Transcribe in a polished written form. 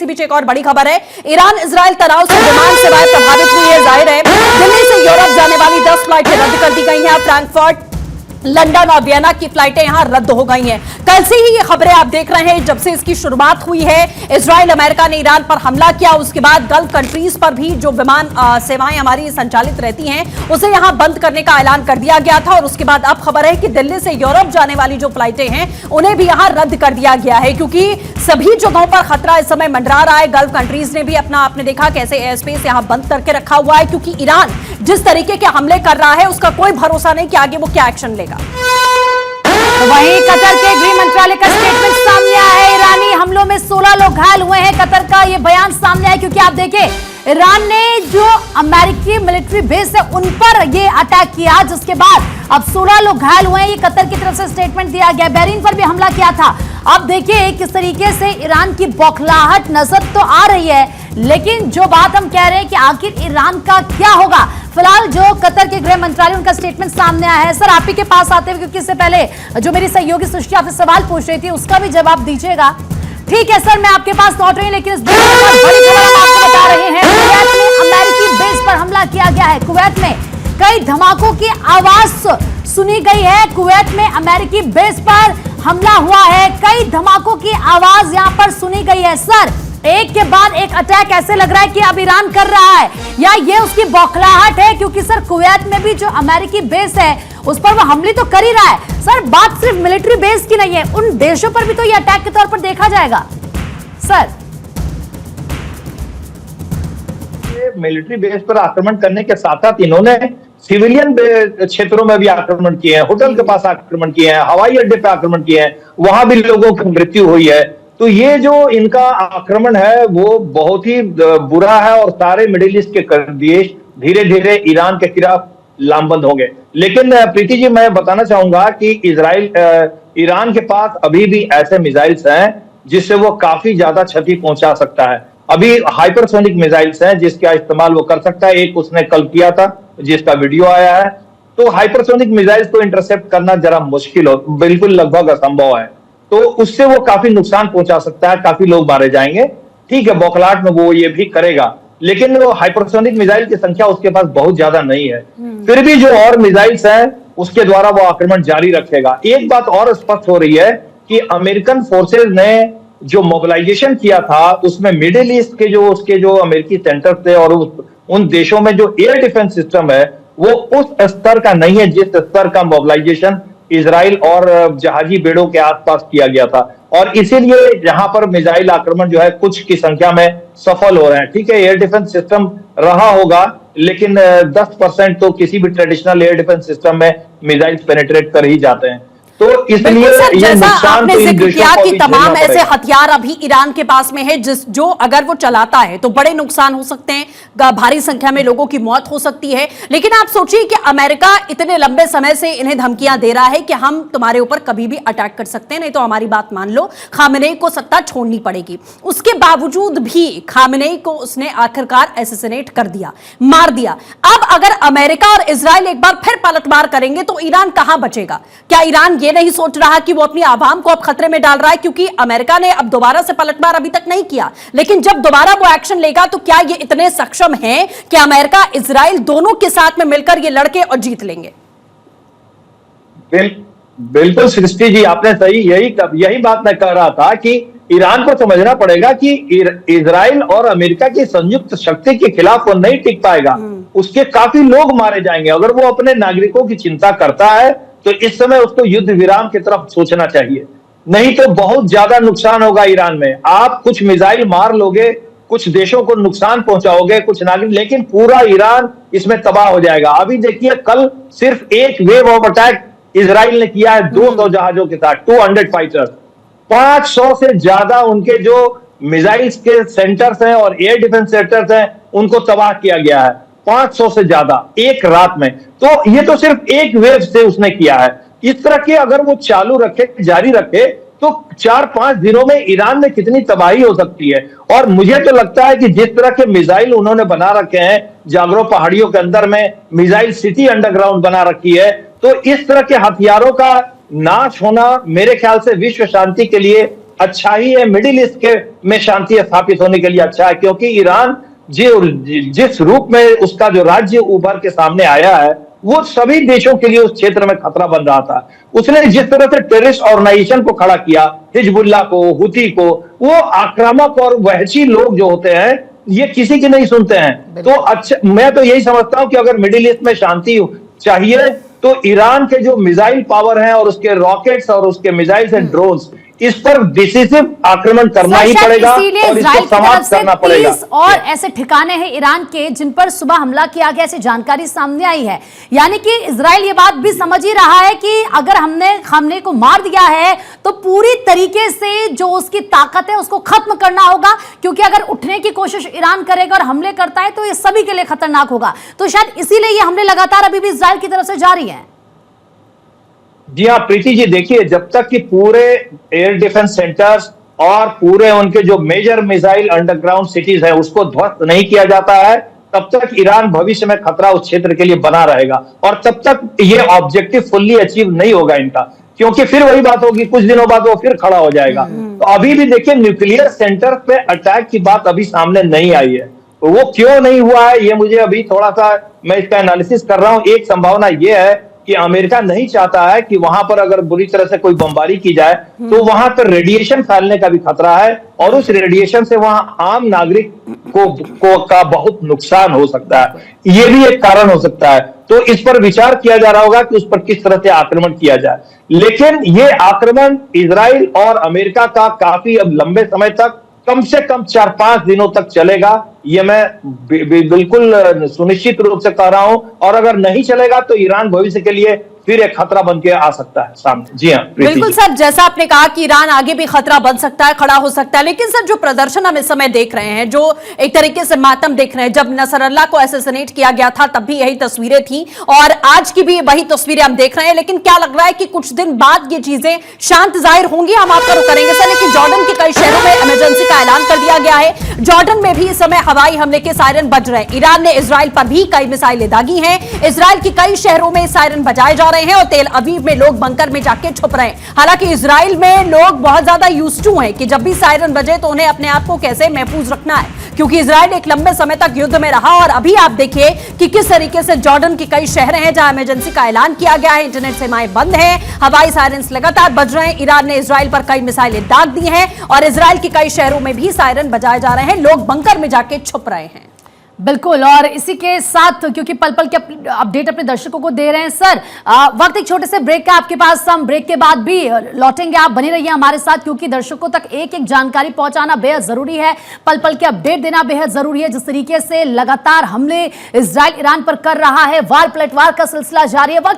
इसी बीच एक और बड़ी खबर है, ईरान इजराइल तनाव से विमान सेवाएं प्रभावित हुई है। जाहिर है दिल्ली से यूरोप जाने वाली 10 फ्लाइटें रद्द कर दी गई हैं। फ्रैंकफर्ट, लंदन और वियना की फ्लाइटें यहां रद्द हो गई हैं। कल से ही ये खबरें आप देख रहे हैं, जब से इसकी शुरुआत हुई है। इजराइल अमेरिका ने ईरान पर हमला किया, उसके बाद गल्फ कंट्रीज पर भी जो विमान सेवाएं हमारी संचालित रहती हैं उसे यहां बंद करने का ऐलान कर दिया गया था। और उसके बाद अब खबर है कि दिल्ली से यूरोप जाने वाली जो फ्लाइटें हैं उन्हें भी यहां रद्द कर दिया गया है, क्योंकि सभी जगहों पर खतरा इस समय मंडरा रहा है। गल्फ कंट्रीज ने भी आपने देखा कैसे एयर स्पेस यहां बंद करके रखा हुआ है, क्योंकि ईरान जिस तरीके के हमले कर रहा है उसका कोई भरोसा नहीं कि आगे वो क्या एक्शन लेगा। तो वहीं कतर के गृह मंत्रालय का स्टेटमेंट सामने आया है। ईरानी हमलों में 16 लोग घायल हुए हैं। कतर का यह बयान सामने आया क्योंकि आप देखें ईरान ने जो अमेरिकी मिलिट्री बेस है उन पर यह अटैक किया, जिसके बाद अब 16 लोग घायल हुए हैं। ये कतर की तरफ से स्टेटमेंट दिया गया। बहरीन पर भी हमला किया था। अब देखिए किस तरीके से ईरान की बौखलाहट नजर तो आ रही है, लेकिन जो बात हम कह रहे हैं कि आखिर ईरान का क्या होगा। फिलहाल जो कतर के गृह मंत्रालय उनका स्टेटमेंट सामने आया है। सर आप ही के पास आते हुए, क्योंकि इससे पहले जो मेरी सहयोगी सृष्टि आपसे सवाल पूछ रही थी उसका भी जवाब दीजिएगा। ठीक है सर, मैं आपके पास लौट रही हूं, लेकिन इस बड़ी खबर हम आपको बता रहे हैं। कुवैत में अमेरिकी बेस पर हमला किया गया है। कुवैत में कई धमाकों की आवाज सुनी गई है। कुवैत में अमेरिकी बेस पर हमला हुआ है, कई धमाकों की आवाज यहां पर सुनी गई है। सर एक के बाद एक अटैक ऐसे लग रहा है कि अब ईरान कर रहा है, या ये उसकी बौखलाहट है? क्योंकि सर कुवैत में भी जो अमेरिकी बेस है उस पर वो हमले तो कर ही रहा है। सर बात सिर्फ मिलिट्री बेस की नहीं है, उन देशों पर भी तो ये अटैक के तौर पर देखा जाएगा। सर मिलिट्री बेस पर आक्रमण करने के साथ साथ इन्होंने सिविलियन क्षेत्रों में भी आक्रमण किए हैं, होटल के पास आक्रमण किए हैं, हवाई अड्डे पर आक्रमण किए हैं, वहां भी लोगों की मृत्यु हुई है। तो ये जो इनका आक्रमण है वो बहुत ही बुरा है और सारे मिडिल ईस्ट के देश धीरे धीरे ईरान के खिलाफ लामबंद होंगे। लेकिन प्रीति जी मैं बताना चाहूंगा कि ईरान के पास अभी भी ऐसे मिसाइल्स हैं जिससे वो काफी ज्यादा क्षति पहुंचा सकता है। अभी हाइपरसोनिक मिसाइल्स हैं जिसका इस्तेमाल वो कर सकता है। एक उसने कल किया था जिसका वीडियो आया है। तो हाइपरसोनिक मिसाइल्स को इंटरसेप्ट करना जरा मुश्किल हो, बिल्कुल लगभग असंभव है। तो उससे वो काफी नुकसान पहुंचा सकता है, काफी लोग मारे जाएंगे। ठीक है, बौखलाहट में वो ये भी करेगा, लेकिन वो हाइपरसोनिक मिसाइल की संख्या उसके पास बहुत ज्यादा नहीं है। फिर भी जो और मिसाइल्स हैं उसके द्वारा वो आक्रमण जारी रखेगा। एक बात और स्पष्ट हो रही है कि अमेरिकन फोर्सेज ने जो मोबिलाइजेशन किया था उसमें मिडिल ईस्ट के उसके जो अमेरिकी सेंटर थे और उन देशों में जो एयर डिफेंस सिस्टम है वो उस स्तर का नहीं है जिस स्तर का मोबिलाइजेशन इजराइल और जहाजी बेड़ों के आसपास किया गया था। और इसीलिए यहां पर मिसाइल आक्रमण जो है कुछ की संख्या में सफल हो रहे हैं। ठीक है, एयर डिफेंस सिस्टम रहा होगा, लेकिन 10% तो किसी भी ट्रेडिशनल एयर डिफेंस सिस्टम में मिसाइल पेनिट्रेट कर ही जाते हैं। तो इसलिए ये नुकसान आपने जिक्र किया कि तमाम ऐसे हथियार अभी ईरान के पास में है जो अगर वो चलाता है तो बड़े नुकसान हो सकते हैं, भारी संख्या में लोगों की मौत हो सकती है। लेकिन आप सोचिए कि अमेरिका इतने लंबे समय से इन्हें धमकियां दे रहा है कि हम तुम्हारे ऊपर कभी भी अटैक कर सकते हैं, नहीं तो हमारी बात मान लो, खामेनेई को सत्ता छोड़नी पड़ेगी। उसके बावजूद भी खामेनेई को उसने आखिरकार एसेसिनेट कर दिया, मार दिया। अब अगर अमेरिका और इजराइल एक बार फिर पलटवार करेंगे तो ईरान कहां बचेगा? क्या ईरान ये नहीं सोच रहा कि वो अपनी आवाम को अब खतरे में डाल रहा है? क्योंकि अमेरिका ने अब दोबारा से पलटवार अभी तक नहीं किया, लेकिन जब दोबारा वो एक्शन लेगा तो क्या ये इतने सक्षम हैं कि अमेरिका इजराइल दोनों के साथ में मिलकर ये लड़के और जीत लेंगे? बिल्कुल सृष्टि जी, आपने सही यही बात मैं कह रहा था कि ईरान को समझना पड़ेगा कि इजराइल और अमेरिका की संयुक्त शक्ति के खिलाफ वो नहीं टिक पाएगा। उसके काफी लोग मारे जाएंगे। अगर वो अपने नागरिकों की चिंता करता है तो इस समय उसको युद्ध विराम की तरफ सोचना चाहिए, नहीं तो बहुत ज्यादा नुकसान होगा ईरान में। आप कुछ मिसाइल मार लोगे, कुछ देशों को नुकसान पहुंचाओगे, कुछ नागरिक, लेकिन पूरा ईरान इसमें तबाह हो जाएगा। अभी देखिए कल सिर्फ एक वेव ऑफ अटैक इजराइल ने किया है 200 जहाजों के साथ, 200 फाइटर्स, 500 से ज्यादा उनके जो मिसाइल्स के सेंटर्स हैं और एयर डिफेंस सेंटर्स हैं उनको तबाह किया गया है, 500 से ज्यादा एक रात में। तो ये तो सिर्फ एक वेव से उसने किया है। इस तरह के अगर वो चालू रखे, जारी रखे, तो 4-5 दिनों में ईरान में कितनी तबाही हो सकती है। और मुझे तो लगता है कि जिस तरह के मिसाइल उन्होंने बना रखे हैं, जागरो पहाड़ियों के अंदर में मिसाइल सिटी अंडरग्राउंड बना रखी है, तो इस तरह के हथियारों का नाश होना मेरे ख्याल से विश्व शांति के लिए अच्छा ही है, मिडिल ईस्ट के में शांति स्थापित होने के लिए अच्छा है, क्योंकि ईरान जिस रूप में उसका जो राज्य उभर के सामने आया है वो सभी देशों के लिए उस क्षेत्र में खतरा बन रहा था। उसने जिस तरह से टेररिस्ट ऑर्गेनाइजेशन को खड़ा किया, हिजबुल्लाह को, हुती को, वो आक्रामक और वहशी लोग जो होते हैं ये किसी की नहीं सुनते हैं। तो अच्छा, मैं तो यही समझता हूं कि अगर मिडिल ईस्ट में शांति चाहिए तो ईरान के जो मिसाइल पावर है और उसके रॉकेट्स और उसके मिसाइल्स एंड ड्रोन्स, इस पर डिसिसिव आक्रमण करना ही पड़ेगा और इसको समाप्त करना पड़ेगा। और ऐसे ठिकाने हैं ईरान के जिन पर सुबह हमला किया गया, ऐसी जानकारी सामने आई है। यानी कि इजराइल ये बात भी समझ ही रहा है कि अगर हमने हमले को मार दिया है तो पूरी तरीके से जो उसकी ताकत है उसको खत्म करना होगा, क्योंकि अगर उठने की कोशिश ईरान करेगा और हमले करता है तो ये सभी के लिए खतरनाक होगा। तो शायद इसीलिए ये हमले लगातार अभी भी इजराइल की तरफ से जारी है। जी हाँ प्रीति जी, देखिए जब तक कि पूरे एयर डिफेंस सेंटर्स और पूरे उनके जो मेजर मिसाइल अंडरग्राउंड सिटीज है उसको ध्वस्त नहीं किया जाता है, तब तक ईरान भविष्य में खतरा उस क्षेत्र के लिए बना रहेगा और तब तक ये ऑब्जेक्टिव फुल्ली अचीव नहीं होगा इनका, क्योंकि फिर वही बात होगी, कुछ दिनों बाद वो फिर खड़ा हो जाएगा। तो अभी भी देखिए न्यूक्लियर सेंटर पे अटैक की बात अभी सामने नहीं आई है, तो वो क्यों नहीं हुआ है ये मुझे अभी थोड़ा सा मैं इसका एनालिसिस कर रहा हूं। एक संभावना ये है कि अमेरिका नहीं चाहता है कि वहां पर अगर बुरी तरह से कोई बमबारी की जाए तो वहां पर रेडिएशन फैलने का भी खतरा है और उस रेडिएशन से वहां आम नागरिक का बहुत नुकसान हो सकता है, ये भी एक कारण हो सकता है। तो इस पर विचार किया जा रहा होगा कि उस पर किस तरह से आक्रमण किया जाए, लेकिन ये आक्रमण इजराइल और अमेरिका का काफी अब लंबे समय तक, कम से कम 4-5 दिनों तक चलेगा, ये मैं बिल्कुल सुनिश्चित रूप से कह रहा हूं। और अगर नहीं चलेगा तो ईरान भविष्य के लिए फिर एक खतरा बन के आ सकता है सामने। जी हाँ बिल्कुल सर, जैसा आपने कहा कि ईरान आगे भी खतरा बन सकता है, खड़ा हो सकता है, लेकिन सर जो प्रदर्शन हम इस समय देख रहे हैं, जो एक तरीके से मातम देख रहे हैं, जब नसरल्लाह को असैसिनेट किया गया था तब भी यही तस्वीरें थी और आज की भी वही तस्वीरें हम देख रहे हैं, लेकिन क्या लग रहा है कि कुछ दिन बाद ये चीजें शांत जाहिर होंगी, हम आपका रुख करेंगे सर। लेकिन जॉर्डन के कई शहरों में इमरजेंसी का ऐलान कर दिया गया है, जॉर्डन में भी इस समय हवाई हमले के सायरन बज रहे हैं। ईरान ने इजराइल पर भी कई मिसाइलें दागी हैं, इजराइल के कई शहरों में सायरन बजाए जा रहे हैं और तेल अवीव में लोग बंकर में जाके छुप रहे हैं। हालांकि इजराइल में लोग बहुत ज्यादा यूज्ड टू हैं कि जब भी सायरन बजे तो उन्हें अपने आप को कैसे महफूज रखना है, क्योंकि इजराइल एक लंबे समय तक युद्ध में रहा। और अभी आप देखिए कि किस तरीके से जॉर्डन के कई शहर हैं जहां इमरजेंसी का ऐलान किया गया है, इंटरनेट सेवाएं बंद हैं, हवाई सायरन्स लगातार बज रहे हैं। ईरान ने इजराइल पर कई मिसाइलें दाग दी हैं और इजराइल के कई शहरों में भी सायरन बजाए जा रहे हैं, लोग बंकर में जाके छुप रहे हैं। बिल्कुल, और इसी के साथ क्योंकि पल पल के अपडेट अपने दर्शकों को दे रहे हैं सर, वक्त एक छोटे से ब्रेक का आपके पास, हम ब्रेक के बाद भी लौटेंगे, आप बने रहिए हमारे साथ क्योंकि दर्शकों तक एक एक जानकारी पहुंचाना बेहद जरूरी है, पल पल के अपडेट देना बेहद जरूरी है। जिस तरीके से लगातार हमले इजराइल ईरान पर कर रहा है, वार पलटवार का सिलसिला जारी है। वक्त